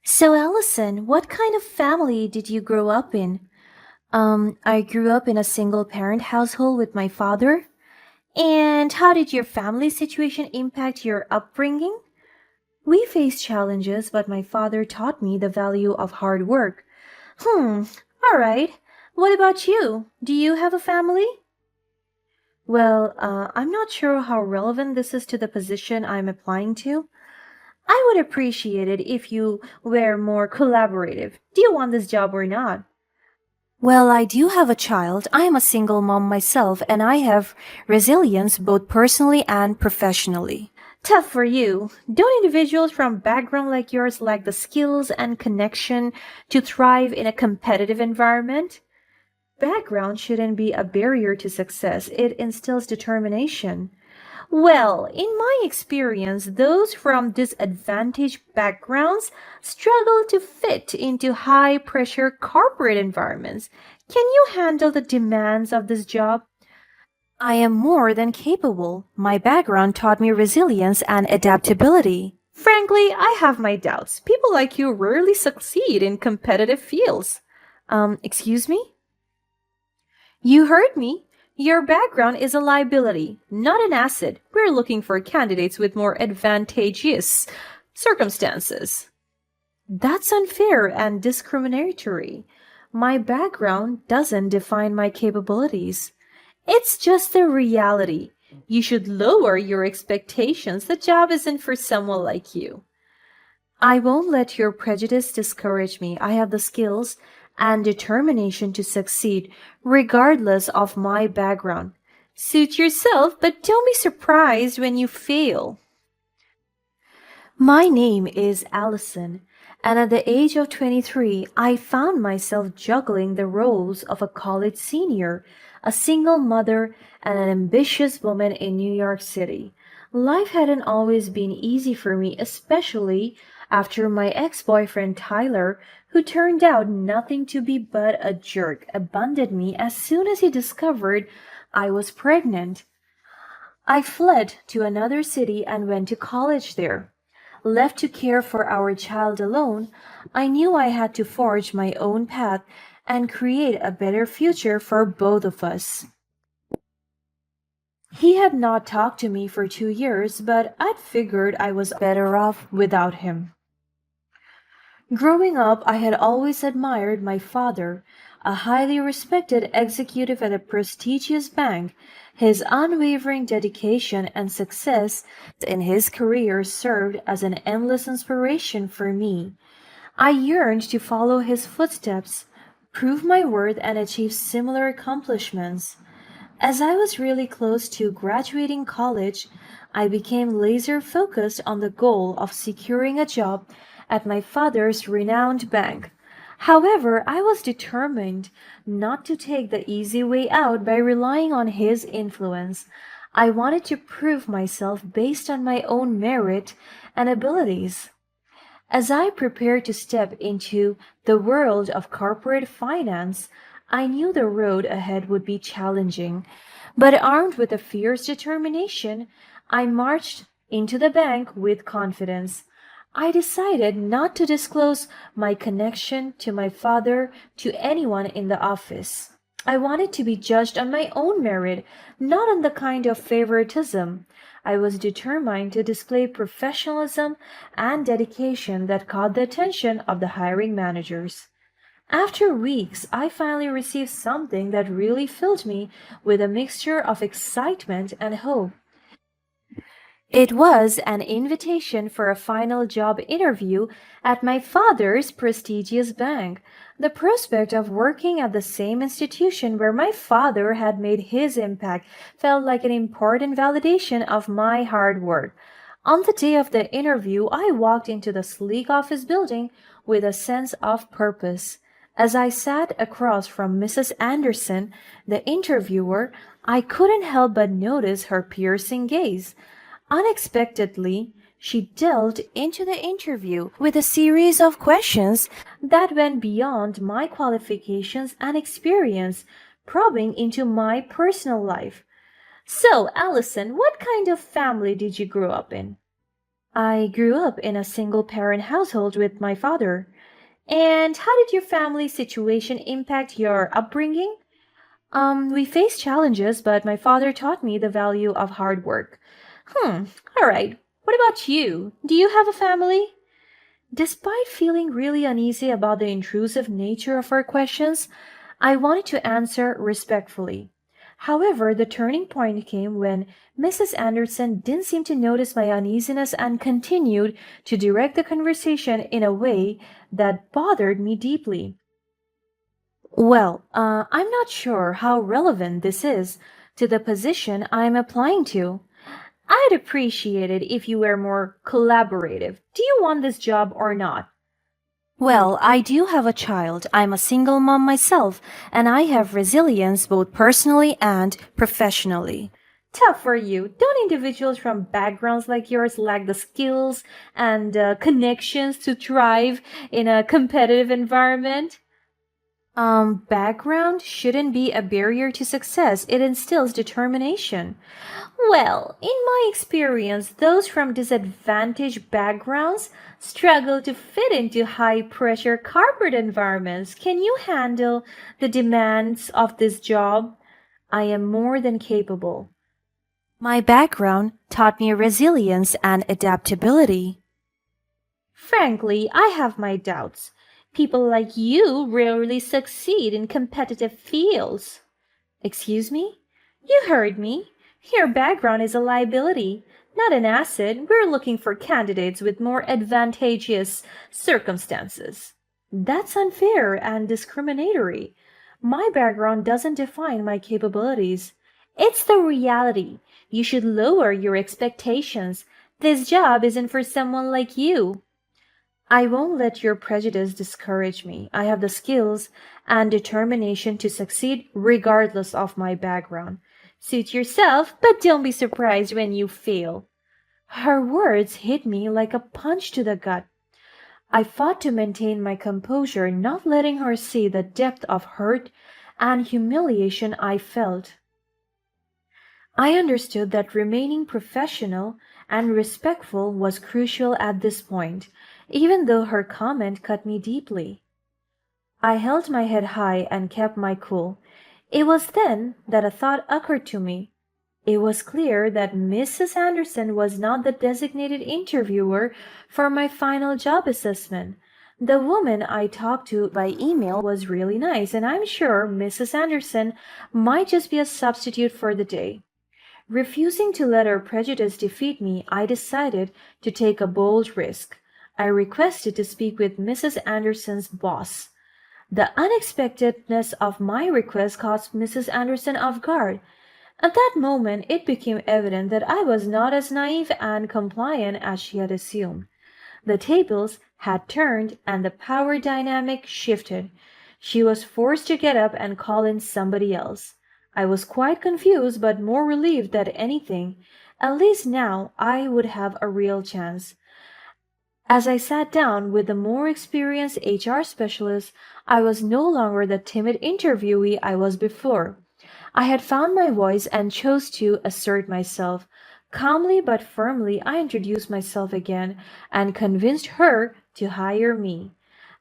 So, Allison, what kind of family did you grow up in? I grew up in a single parent household with my father. And how did your family situation impact your upbringing? We faced challenges, but my father taught me the value of hard work. Hmm, all right. What about you? Do you have a family? Well, I'm not sure how relevant this is to the position I'm applying to. I would appreciate it if you were more collaborative. Do you want this job or not? Well, I do have a child. I am a single mom myself, and I have resilience both personally and professionally. Tough for you. Don't individuals from background like yours lack the skills and connection to thrive in a competitive environment? Background shouldn't be a barrier to success. It instills determination. Well, in my experience, those from disadvantaged backgrounds struggle to fit into high pressure corporate environments. Can you handle the demands of this job? I am more than capable. My background taught me resilience and adaptability. Frankly, I have my doubts. People like you rarely succeed in competitive fields. Excuse me? You heard me. Your background is a liability, not an asset. We're looking for candidates with more advantageous circumstances. That's unfair and discriminatory. My background doesn't define my capabilities. It's just the reality. You should lower your expectations. The job isn't for someone like you. I won't let your prejudice discourage me. I have the skills and determination to succeed, regardless of my background. Suit yourself, but don't be surprised when you fail. My name is Allison, and at the age of 23, I found myself juggling the roles of a college senior, a single mother, and an ambitious woman in New York City. Life hadn't always been easy for me, especially after my ex boyfriend Tyler, who turned out nothing to be but a jerk, abandoned me as soon as he discovered I was pregnant. I fled to another city and went to college there. Left to care for our child alone, I knew I had to forge my own path and create a better future for both of us. He had not talked to me for 2 years, but I'd figured I was better off without him. Growing up, I had always admired my father, a highly respected executive at a prestigious bank. His unwavering dedication and success in his career served as an endless inspiration for me. I yearned to follow his footsteps, prove my worth, and achieve similar accomplishments. As I was really close to graduating college, I became laser focused on the goal of securing a job at my father's renowned bank. However, I was determined not to take the easy way out by relying on his influence. I wanted to prove myself based on my own merit and abilities. As I prepared to step into the world of corporate finance, I knew the road ahead would be challenging, but armed with a fierce determination, I marched into the bank with confidence. I decided not to disclose my connection to my father to anyone in the office. I wanted to be judged on my own merit, not on the kind of favoritism. I was determined to display professionalism and dedication that caught the attention of the hiring managers. After weeks, I finally received something that really filled me with a mixture of excitement and hope. It was an invitation for a final job interview at my father's prestigious bank. The prospect of working at the same institution where my father had made his impact felt like an important validation of my hard work. On the day of the interview, I walked into the sleek office building with a sense of purpose. As I sat across from Mrs. Anderson, the interviewer, I couldn't help but notice her piercing gaze. Unexpectedly, she delved into the interview with a series of questions that went beyond my qualifications and experience, probing into my personal life. So, Allison, what kind of family did you grow up in? I grew up in a single parent household with my father. And how did your family situation impact your upbringing? We faced challenges, but my father taught me the value of hard work. Hmm, all right. What about you? Do you have a family? Despite feeling really uneasy about the intrusive nature of her questions, I wanted to answer respectfully. However, the turning point came when Mrs. Anderson didn't seem to notice my uneasiness and continued to direct the conversation in a way that bothered me deeply. Well, I'm not sure how relevant this is to the position I'm applying to. I'd appreciate it if you were more collaborative. Do you want this job or not? Well, I do have a child. I'm a single mom myself, and I have resilience both personally and professionally. Tough for you. Don't individuals from backgrounds like yours lack the skills and connections to thrive in a competitive environment? Background shouldn't be a barrier to success. It instills determination. Well, in my experience, those from disadvantaged backgrounds struggle to fit into high pressure corporate environments. Can you handle the demands of this job? I am more than capable. My background taught me resilience and adaptability. Frankly, I have my doubts. People like you rarely succeed in competitive fields. Excuse me? You heard me. Your background is a liability, not an asset. We're looking for candidates with more advantageous circumstances. That's unfair and discriminatory. My background doesn't define my capabilities. It's the reality. You should lower your expectations. This job isn't for someone like you. I won't let your prejudice discourage me. I have the skills and determination to succeed regardless of my background. Suit yourself, but don't be surprised when you fail. Her words hit me like a punch to the gut. I fought to maintain my composure, not letting her see the depth of hurt and humiliation I felt. I understood that remaining professional and respectful was crucial at this point, even though her comment cut me deeply. I held my head high and kept my cool. It was then that a thought occurred to me. It was clear that Mrs. Anderson was not the designated interviewer for my final job assessment. The woman I talked to by email was really nice, and I'm sure Mrs. Anderson might just be a substitute for the day. Refusing to let our prejudice defeat me, I decided to take a bold risk. I requested to speak with Mrs. Anderson's boss. The unexpectedness of my request caught Mrs. Anderson off guard. At that moment, it became evident that I was not as naive and compliant as she had assumed. The tables had turned and the power dynamic shifted. She was forced to get up and call in somebody else. I was quite confused but more relieved than anything. At least now I would have a real chance. As I sat down with the more experienced HR specialist, I was no longer the timid interviewee I was before. I had found my voice and chose to assert myself. Calmly but firmly, I introduced myself again and convinced her to hire me.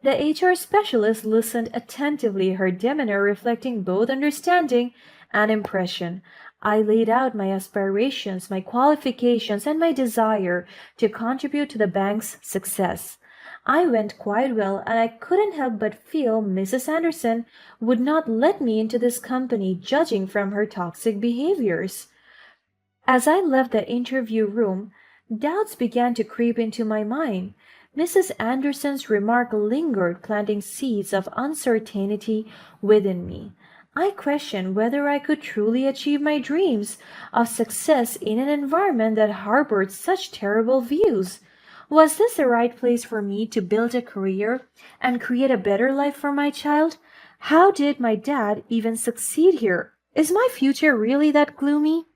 The HR specialist listened attentively, her demeanor reflecting both understanding and impression. I laid out my aspirations, my qualifications, and my desire to contribute to the bank's success. I went quite well, and I couldn't help but feel Mrs. Anderson would not let me into this company, judging from her toxic behaviors. As I left the interview room, doubts began to creep into my mind. Mrs. Anderson's remark lingered, planting seeds of uncertainty within me. I questioned whether I could truly achieve my dreams of success in an environment that harbored such terrible views. Was this the right place for me to build a career and create a better life for my child? How did my dad even succeed here? Is my future really that gloomy?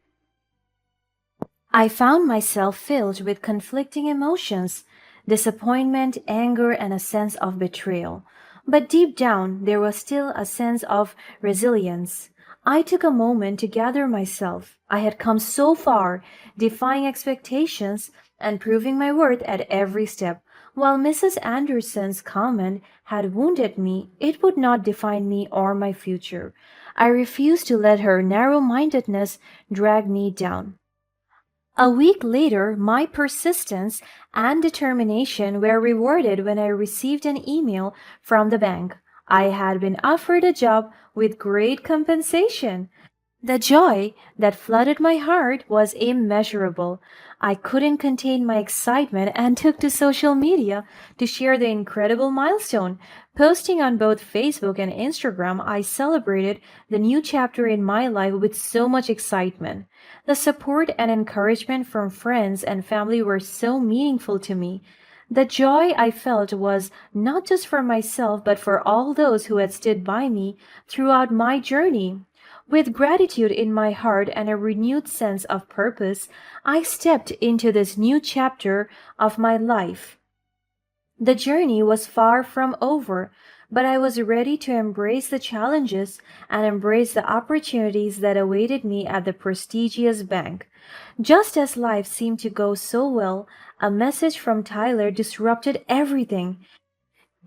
I found myself filled with conflicting emotions, disappointment, anger, and a sense of betrayal. But deep down, there was still a sense of resilience. I took a moment to gather myself. I had come so far, defying expectations, and proving my worth at every step. While Mrs. Anderson's comment had wounded me, it would not define me or my future. I refused to let her narrow mindedness drag me down. A week later, my persistence and determination were rewarded when I received an email from the bank. I had been offered a job with great compensation. The joy that flooded my heart was immeasurable. I couldn't contain my excitement and took to social media to share the incredible milestone. Posting on both Facebook and Instagram, I celebrated the new chapter in my life with so much excitement. The support and encouragement from friends and family were so meaningful to me. The joy I felt was not just for myself, but for all those who had stood by me throughout my journey. With gratitude in my heart and a renewed sense of purpose, I stepped into this new chapter of my life. The journey was far from over, but I was ready to embrace the challenges and embrace the opportunities that awaited me at the prestigious bank. Just as life seemed to go so well, a message from Tyler disrupted everything.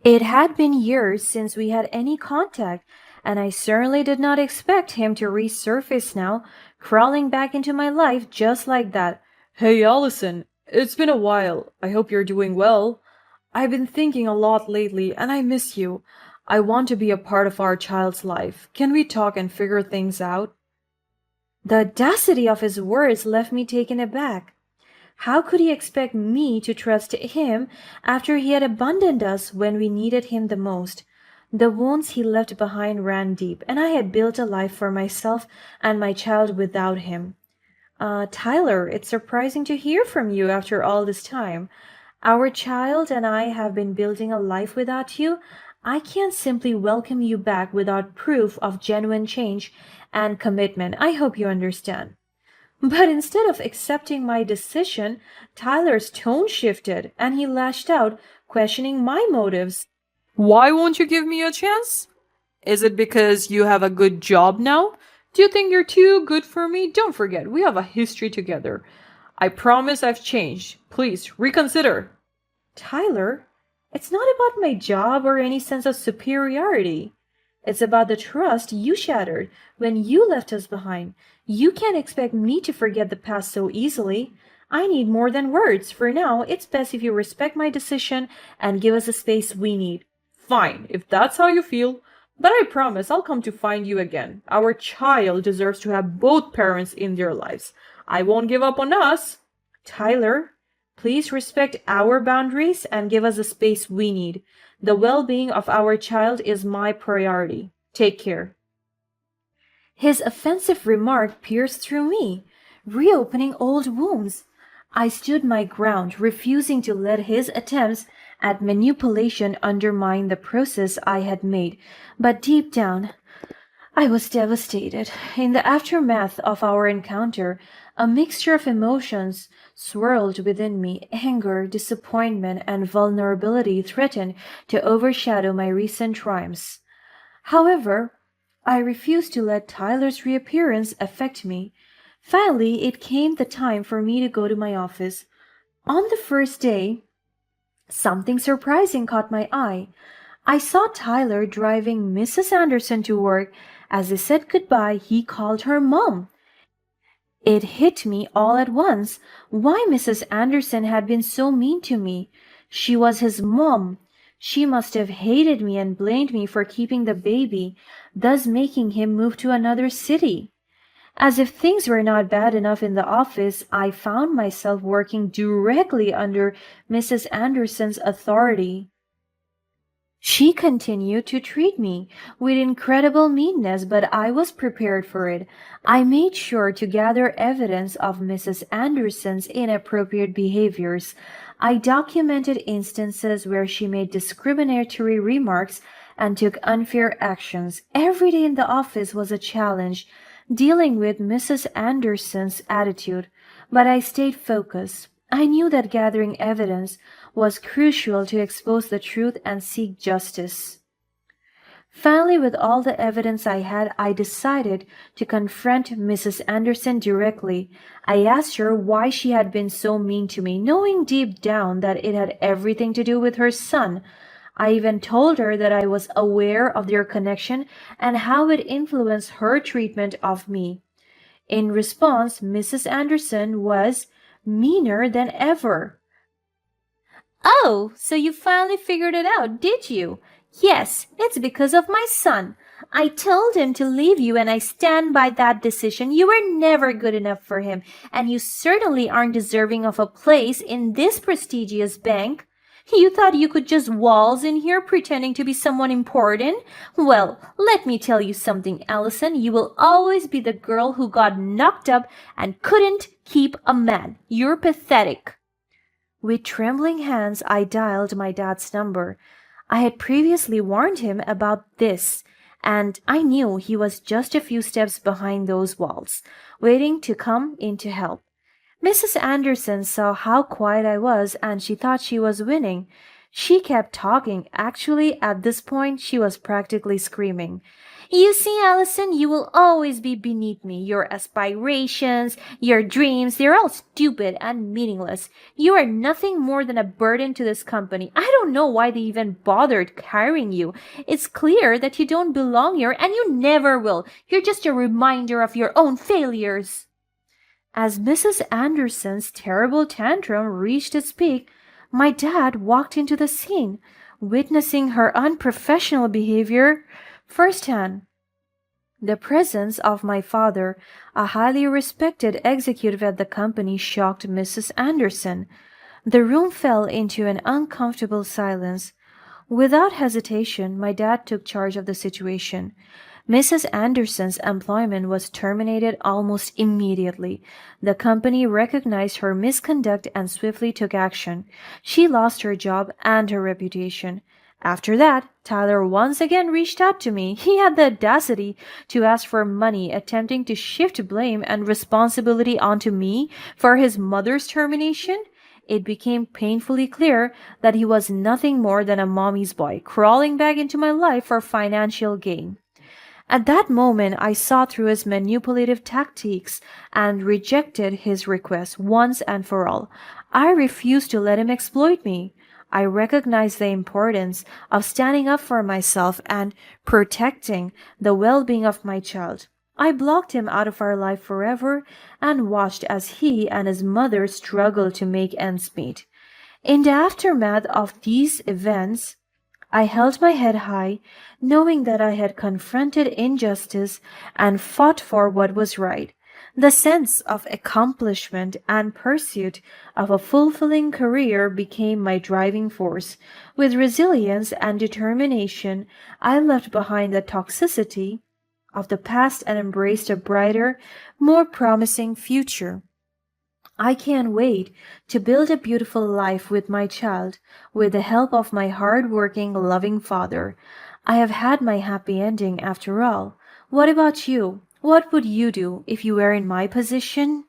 It had been years since we had any contact, and I certainly did not expect him to resurface now, crawling back into my life just like that. Hey Allison, it's been a while. I hope you're doing well. I've been thinking a lot lately and I miss you. I want to be a part of our child's life. Can we talk and figure things out? The audacity of his words left me taken aback. How could he expect me to trust him after he had abandoned us when we needed him the most? The wounds he left behind ran deep, and I had built a life for myself and my child without him. Tyler, it's surprising to hear from you after all this time. Our child and I have been building a life without you. I can't simply welcome you back without proof of genuine change and commitment. I hope you understand. But instead of accepting my decision, Tyler's tone shifted and he lashed out, questioning my motives. Why won't you give me a chance? Is it because you have a good job now? Do you think you're too good for me? Don't forget, we have a history together. I promise I've changed. Please reconsider. Tyler, it's not about my job or any sense of superiority. It's about the trust you shattered when you left us behind. You can't expect me to forget the past so easily. I need more than words. For now, it's best if you respect my decision and give us the space we need. Fine, if that's how you feel. But I promise I'll come to find you again. Our child deserves to have both parents in their lives. I won't give up on us. Tyler, please respect our boundaries and give us the space we need. The well-being of our child is my priority. Take care. His offensive remark pierced through me, reopening old wounds. I stood my ground, refusing to let his attempts at manipulation undermine the progress I had made. But deep down, I was devastated. In the aftermath of our encounter, a mixture of emotions swirled within me. Anger, disappointment, and vulnerability threatened to overshadow my recent triumphs. However, I refused to let Tyler's reappearance affect me. Finally, it came the time for me to go to my office. On the first day, something surprising caught my eye. I saw Tyler driving Mrs. Anderson to work. As they said goodbye, he called her Mom. It hit me all at once why Mrs. Anderson had been so mean to me. She was his mom. She must have hated me and blamed me for keeping the baby, thus making him move to another city. As if things were not bad enough in the office, I found myself working directly under Mrs. Anderson's authority. She continued to treat me with incredible meanness, but I was prepared for it. I made sure to gather evidence of Mrs. Anderson's inappropriate behaviors. I documented instances where she made discriminatory remarks and took unfair actions. Every day in the office was a challenge, dealing with Mrs. Anderson's attitude, but I stayed focused. I knew that gathering evidence was crucial to expose the truth and seek justice. Finally, with all the evidence I had, I decided to confront Mrs. Anderson directly. I asked her why she had been so mean to me, knowing deep down that it had everything to do with her son. I even told her that I was aware of their connection and how it influenced her treatment of me. In response, Mrs. Anderson was meaner than ever. "Oh, so you finally figured it out, did you? Yes, it's because of my son. I told him to leave you and I stand by that decision. You were never good enough for him, and you certainly aren't deserving of a place in this prestigious bank. You thought you could just waltz in here pretending to be someone important? Well, let me tell you something, Allison. You will always be the girl who got knocked up and couldn't keep a man. You're pathetic." With trembling hands, I dialed my dad's number. I had previously warned him about this, and I knew he was just a few steps behind those walls, waiting to come in to help. Mrs. Anderson saw how quiet I was and she thought she was winning. She kept talking. Actually, at this point, she was practically screaming. "You see, Allison, you will always be beneath me. Your aspirations, your dreams, they're all stupid and meaningless. You are nothing more than a burden to this company. I don't know why they even bothered hiring you. It's clear that you don't belong here and you never will. You're just a reminder of your own failures." As Mrs. Anderson's terrible tantrum reached its peak, my dad walked into the scene, witnessing her unprofessional behavior firsthand. The presence of my father, a highly respected executive at the company, shocked Mrs. Anderson. The room fell into an uncomfortable silence. Without hesitation, my dad took charge of the situation. Mrs. Anderson's employment was terminated almost immediately. The company recognized her misconduct and swiftly took action. She lost her job and her reputation. After that, Tyler once again reached out to me. He had the audacity to ask for money, attempting to shift blame and responsibility onto me for his mother's termination. It became painfully clear that he was nothing more than a mommy's boy, crawling back into my life for financial gain. At that moment, I saw through his manipulative tactics and rejected his request once and for all. I refused to let him exploit me. I recognized the importance of standing up for myself and protecting the well-being of my child. I blocked him out of our life forever and watched as he and his mother struggled to make ends meet. In the aftermath of these events, I held my head high, knowing that I had confronted injustice and fought for what was right. The sense of accomplishment and pursuit of a fulfilling career became my driving force. With resilience and determination, I left behind the toxicity of the past and embraced a brighter, more promising future. I can't wait to build a beautiful life with my child, with the help of my hard-working, loving father. I have had my happy ending after all. What about you? What would you do if you were in my position?